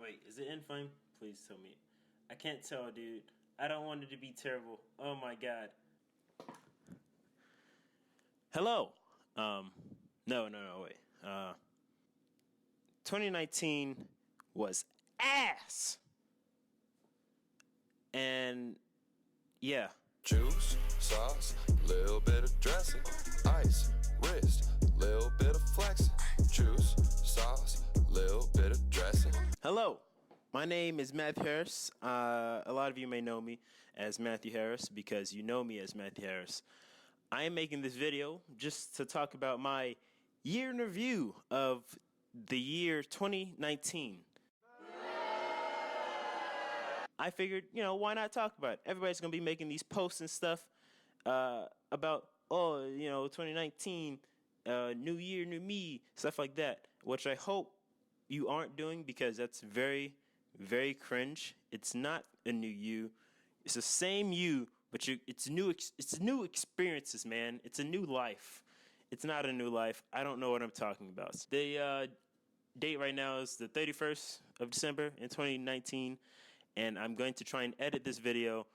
Wait, is it in flame? Please tell me. I can't tell, dude. I don't want it to be terrible. Oh my god. Hello. No, wait. 2019 was ass. And yeah. Juice, sauce, little bit of dressing, ice, wrist, little bit of flexing. Juice, sauce, little bit of dressing. Hello, my name is Matthew Harris. A lot of you may know me as Matthew Harris because you know me as Matthew Harris. I am making this video just to talk about my year in review of the year 2019. I figured, why not talk about it? Everybody's going to be making these posts and stuff about, 2019, new year, new me, stuff like that, which I hope you aren't doing because that's very, very cringe. It's not a new you. It's the same you, but it's new experiences, man. It's a new life. It's not a new life. I don't know what I'm talking about. The date right now is the 31st of December in 2019. And I'm going to try and edit this video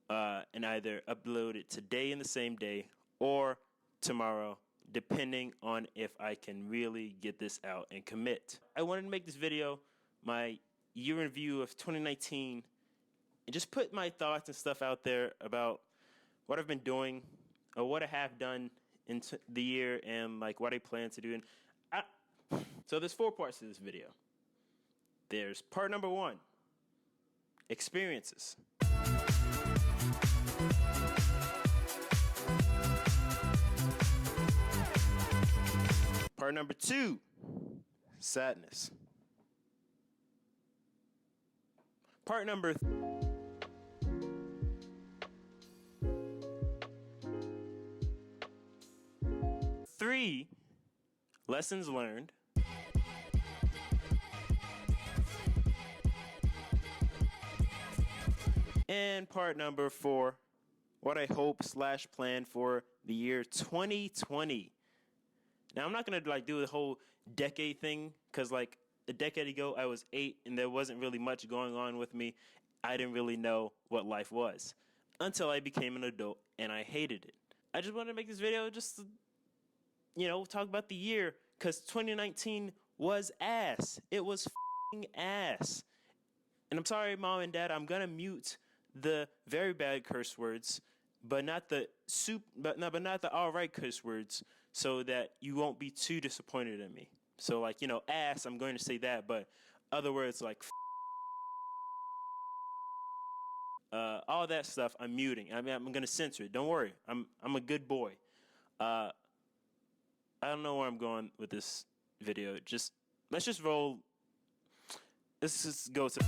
and either upload it today in the same day or tomorrow, depending on if I can really get this out and commit. I wanted to make this video my year in review of 2019 and just put my thoughts and stuff out there about what I've been doing or what I have done in the year and like what I plan to do. So there's 4 parts to this video. There's part number 1. Experiences. Part number 2, sadness. Part number 3, lessons learned. And part number 4, what I hope / plan for the year 2020. Now, I'm not going to do the whole decade thing because a decade ago I was 8 and there wasn't really much going on with me. I didn't really know what life was until I became an adult and I hated it. I just wanted to make this video just to, talk about the year because 2019 was ass. It was f***ing ass. And I'm sorry, Mom and Dad, I'm going to mute the very bad curse words, but not the not the all right curse words, so that you won't be too disappointed in me. So ass, I'm going to say that, but other words like all that stuff, I'm muting. I mean, I'm going to censor it. Don't worry, I'm a good boy. I don't know where I'm going with this video. Let's just roll. Let's just go to.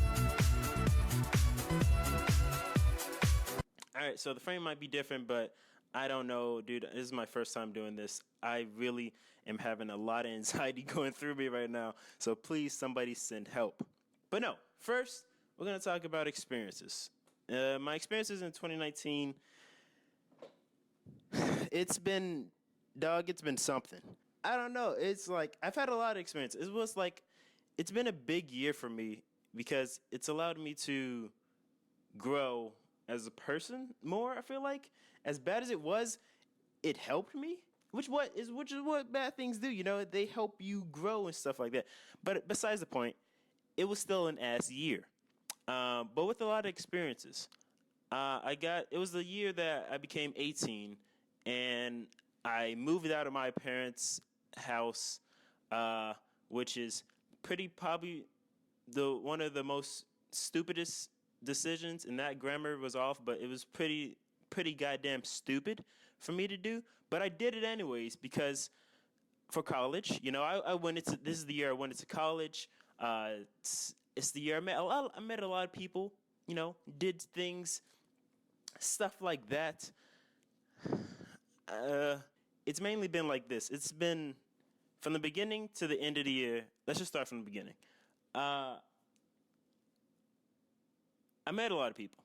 All right, so the frame might be different, but I don't know, dude. This is my first time doing this. I really am having a lot of anxiety going through me right now. So please, somebody send help. But no, first, we're going to talk about experiences. My experiences in 2019, it's been something. I don't know. It's I've had a lot of experience. It's been a big year for me because it's allowed me to grow as a person more. I feel like as bad as it was, it helped me, which is what bad things do. They help you grow and stuff like that. But besides the point, it was still an ass year, but with a lot of experiences. It was the year that I became 18 and I moved out of my parents' house, which is probably one of the most stupidest decisions, and that grammar was off, but it was pretty goddamn stupid for me to do. But I did it anyways because for college, I went into this is the year I went into college. It's the year I met a lot of people. Did things, stuff like that. It's mainly been like this. It's been from the beginning to the end of the year. Let's just start from the beginning. I met a lot of people.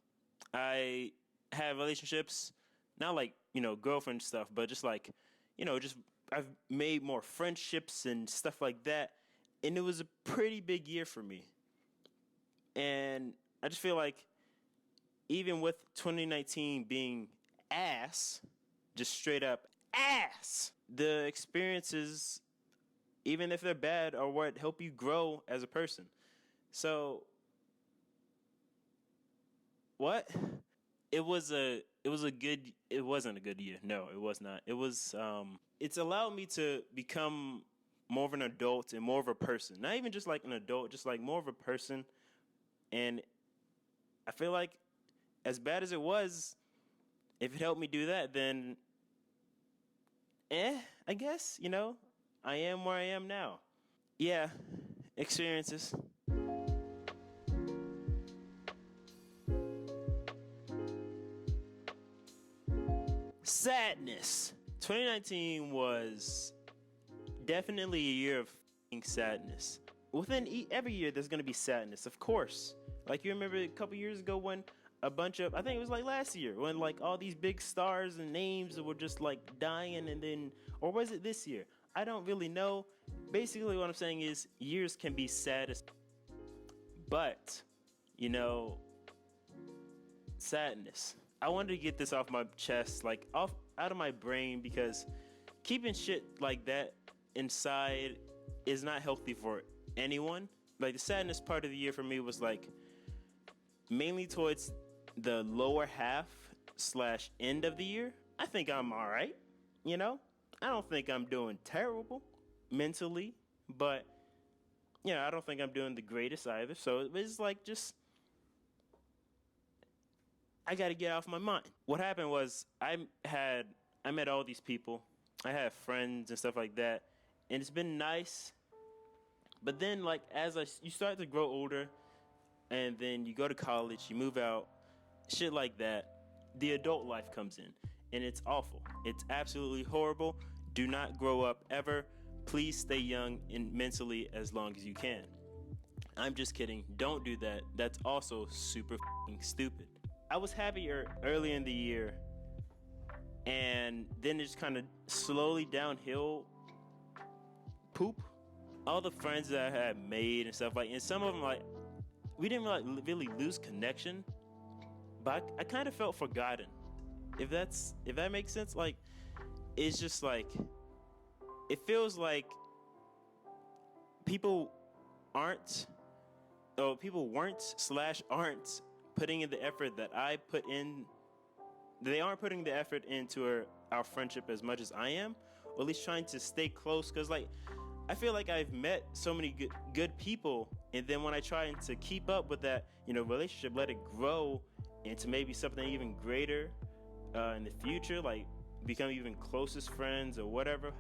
I have relationships, not girlfriend stuff, but just I've made more friendships and stuff like that. And it was a pretty big year for me. And I just feel like even with 2019 being ass, just straight up ass, the experiences, even if they're bad, are what help you grow as a person. So, what? It wasn't a good year. No, it was not. It's allowed me to become more of an adult and more of a person. Not even just like an adult, just like more of a person. And I feel like as bad as it was, if it helped me do that, then I guess, I am where I am now. Yeah, experiences. Sadness. 2019 was definitely a year of sadness. Within every year, there's going to be sadness, of course. Like, you remember a couple years ago when a bunch of, I think it was like last year, when like all these big stars and names were just like dying, and then, or was it this year? I don't really know. Basically, what I'm saying is years can be sad, but, sadness. I wanted to get this off my chest, like out of my brain, because keeping shit like that inside is not healthy for anyone. Like, the sadness part of the year for me was like mainly towards the lower half / end of the year. I think I'm all right. I don't think I'm doing terrible mentally, but I don't think I'm doing the greatest either. So it was like, just, I got to get off my mind. What happened was I met all these people. I had friends and stuff like that, and it's been nice. But then, like, you start to grow older, and then you go to college, you move out, shit like that, the adult life comes in, and it's awful. It's absolutely horrible. Do not grow up ever. Please stay young and mentally as long as you can. I'm just kidding. Don't do that. That's also super stupid. I was happier early in the year, and then it's kind of slowly downhill poop. All the friends that I had made and stuff, like, and some of them, like, we didn't really lose connection, but I kind of felt forgotten. If that makes sense, like, it's just like, it feels like people weren't / aren't putting in the effort that I put in. They aren't putting the effort into our friendship as much as I am, or at least trying to stay close. Because, like, I feel like I've met so many good people, and then when I try to keep up with that, relationship, let it grow into maybe something even greater in the future, like become even closest friends or whatever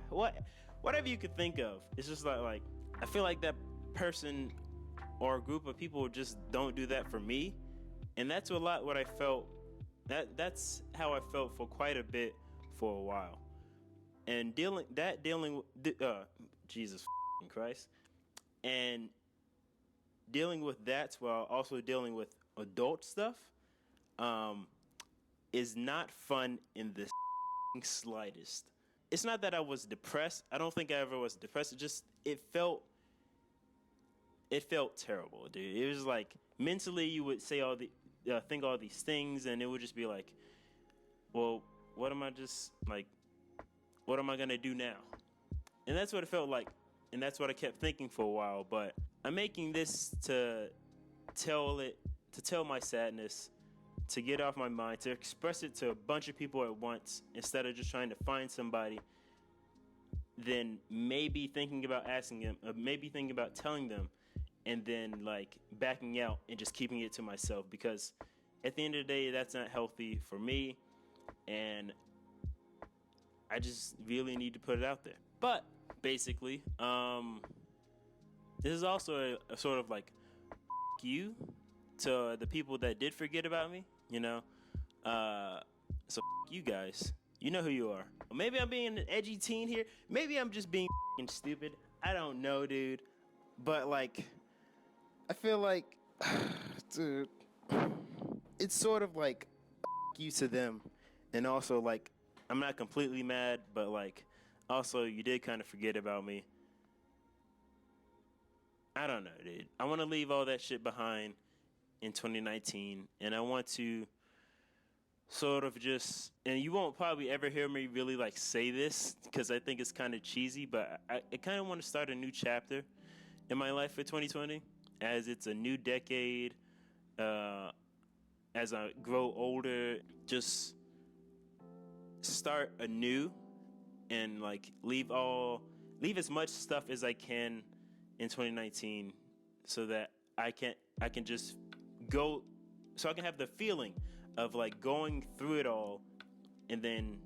you could think of. It's just like I feel like that person or a group of people just don't do that for me, and that's what I felt. That's how I felt for quite a bit for a while, and dealing with Jesus Christ, and dealing with that while also dealing with adult stuff is not fun in the slightest. It's not that I was depressed. I don't think I ever was depressed. It felt terrible, dude. It was like, mentally you would say think all these things, and it would just be like, well, what am I gonna do now? And that's what it felt like, and that's what I kept thinking for a while. But I'm making this to tell my sadness, to get off my mind, to express it to a bunch of people at once, instead of just trying to find somebody, then maybe thinking about asking them, maybe thinking about telling them, and then like backing out and just keeping it to myself. Because at the end of the day, that's not healthy for me, and I just really need to put it out there. But basically, this is also a sort of like you to the people that did forget about me, so you guys, you know who you are. Maybe I'm being an edgy teen here. Maybe I'm just being stupid. I don't know, dude. But like, I feel like, dude, it's sort of like you to them, and also like, I'm not completely mad, but like, also you did kind of forget about me. I don't know, dude. I want to leave all that shit behind in 2019, and I want to sort of just, and you won't probably ever hear me really like say this because I think it's kind of cheesy, but I kind of want to start a new chapter in my life for 2020, as it's a new decade. As I grow older, just start anew and like leave as much stuff as I can in 2019, so that I can just go, so I can have the feeling of like going through it all and then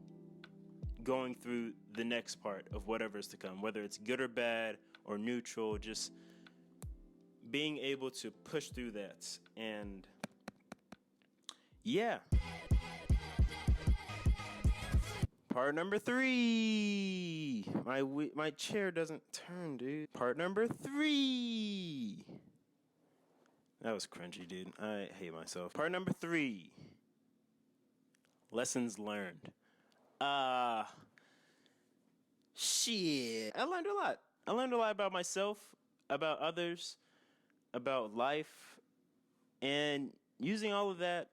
going through the next part of whatever is to come, whether it's good or bad or neutral, just being able to push through that. And yeah. Part number 3. My chair doesn't turn, dude. Part number 3. That was cringy, dude. I hate myself. Part number 3. Lessons learned. Shit. I learned a lot. I learned a lot about myself, about others, about life, and using all of that,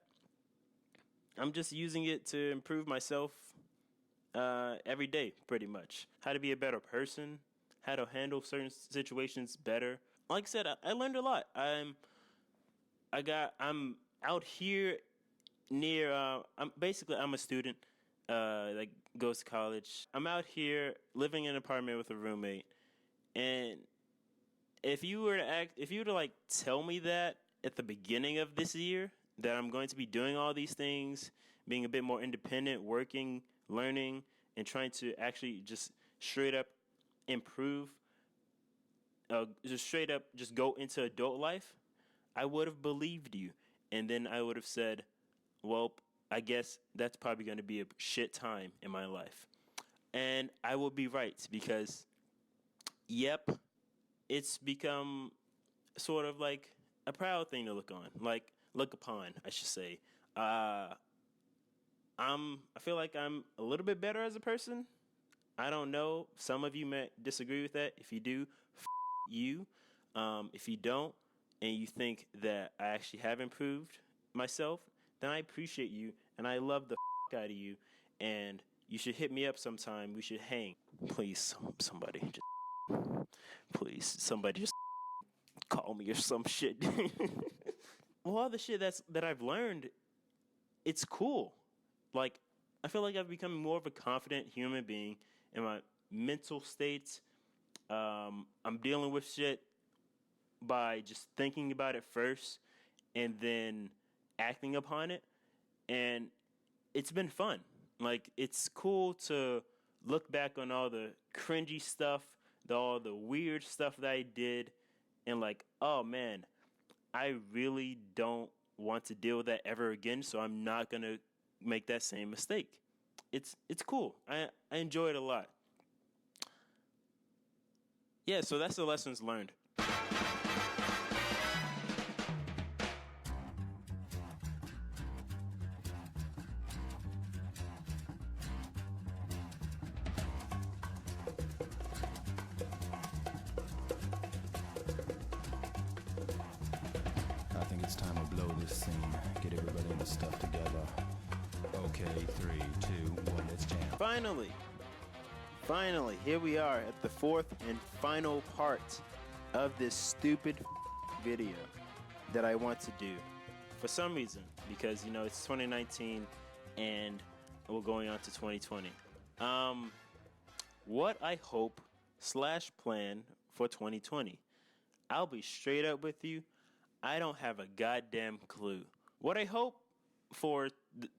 I'm just using it to improve myself every day, pretty much. How to be a better person, how to handle certain situations better. Like I said, I learned a lot. I'm out here near. I'm a student. That goes to college. I'm out here living in an apartment with a roommate, and if you were to like tell me that at the beginning of this year that I'm going to be doing all these things, being a bit more independent, working, learning, and trying to actually just straight up improve, just go into adult life, I would have believed you. And then I would have said, well, I guess that's probably going to be a shit time in my life. And I will be right, because, yep, it's become sort of like a proud thing to look upon, I should say. I feel like I'm a little bit better as a person. I don't know. Some of you may disagree with that. If you do, you. If you don't, and you think that I actually have improved myself, then I appreciate you, and I love the out of you, and you should hit me up sometime. We should hang. Please, somebody just call me or some shit. Well, all the shit that I've learned, it's cool. Like, I feel like I've become more of a confident human being in my mental states. I'm dealing with shit by just thinking about it first and then acting upon it. And it's been fun. Like, it's cool to look back on all the cringy stuff, all the weird stuff that I did, and like, oh man, I really don't want to deal with that ever again, so I'm not going to make that same mistake. It's cool. I enjoy it a lot. Yeah, so that's the lessons learned. I think it's time to blow this scene. Get everybody in the stuff together. Okay, 3, 2, 1, let's jam. Finally, here we are at the 4th and final part of this stupid video that I want to do. For some reason, because, it's 2019 and we're going on to 2020. What I hope / plan for 2020. I'll be straight up with you. I don't have a goddamn clue. What I hope for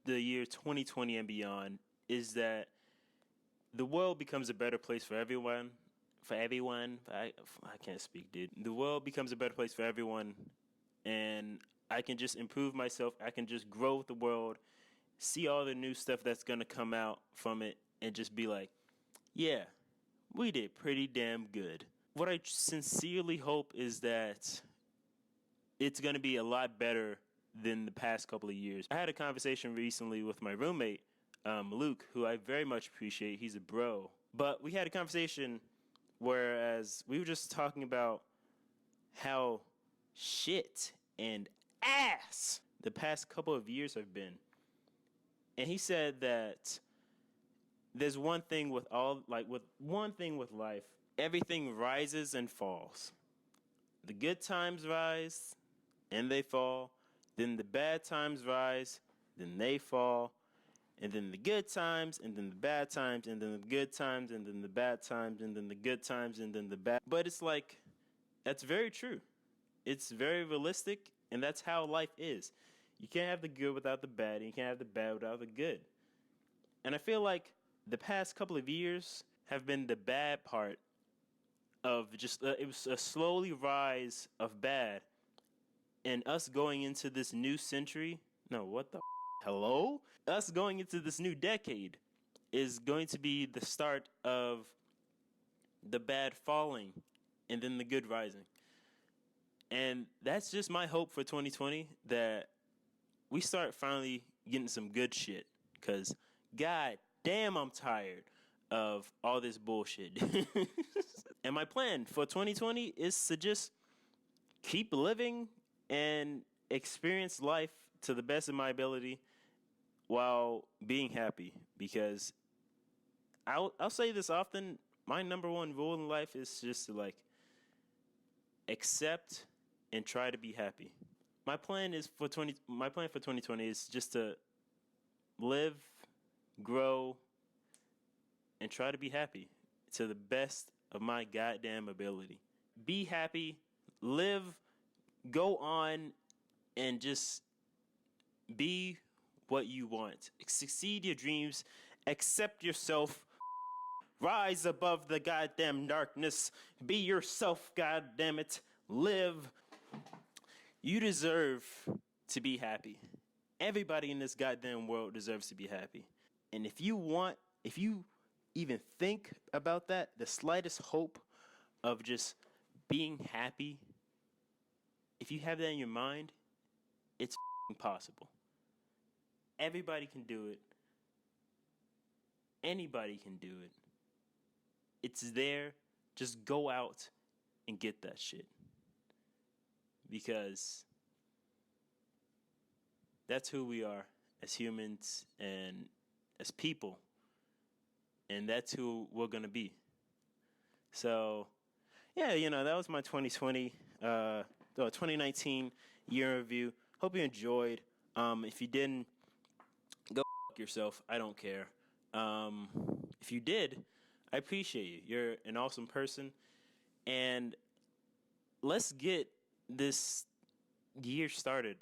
the year 2020 and beyond is that the world becomes a better place for everyone. I can't speak, dude. The world becomes a better place for everyone, and I can just improve myself. I can just grow with the world, see all the new stuff that's going to come out from it, and just be like, yeah, we did pretty damn good. What I sincerely hope is that it's going to be a lot better than the past couple of years. I had a conversation recently with my roommate, Luke, who I very much appreciate. He's a bro. But we had a conversation whereas we were just talking about how shit and ass the past couple of years have been. And he said that there's one thing with life, everything rises and falls. The good times rise and they fall, then the bad times rise, then they fall, and then the good times, and then the bad times, and then the good times, and then the bad times, and then the good times, and then the bad. But it's like, that's very true. It's very realistic, and that's how life is. You can't have the good without the bad, and you can't have the bad without the good. And I feel like the past couple of years have been the bad part of just, it was a slowly rise of bad. And us going into this new century, no, what the hello? Us going into this new decade is going to be the start of the bad falling and then the good rising. And that's just my hope for 2020, that we start finally getting some good shit. Because, god damn, I'm tired of all this bullshit. And my plan for 2020 is to just keep living and experience life to the best of my ability while being happy. Because I'll say this often, my number one rule in life is just to like accept and try to be happy. My plan for 2020 is just to live, grow, and try to be happy to the best of my goddamn ability. Be happy, live, go on, and just be what you want. Succeed your dreams, accept yourself, rise above the goddamn darkness, be yourself, goddammit, live. You deserve to be happy. Everybody in this goddamn world deserves to be happy. And if you even think about that, the slightest hope of just being happy, if you have that in your mind, it's possible. Everybody can do it. Anybody can do it. It's there. Just go out and get that shit. Because that's who we are as humans and as people. And that's who we're going to be. So, yeah, that was my 2019 year review. Hope you enjoyed. If you didn't, go fuck yourself. I don't care. If you did, I appreciate you. You're an awesome person. And let's get this year started,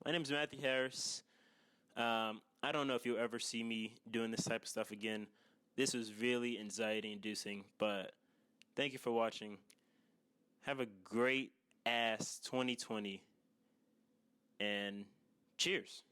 My name is Matthew Harris. I don't know if you'll ever see me doing this type of stuff again. This was really anxiety-inducing, but thank you for watching. Have a great ass 2020, and cheers.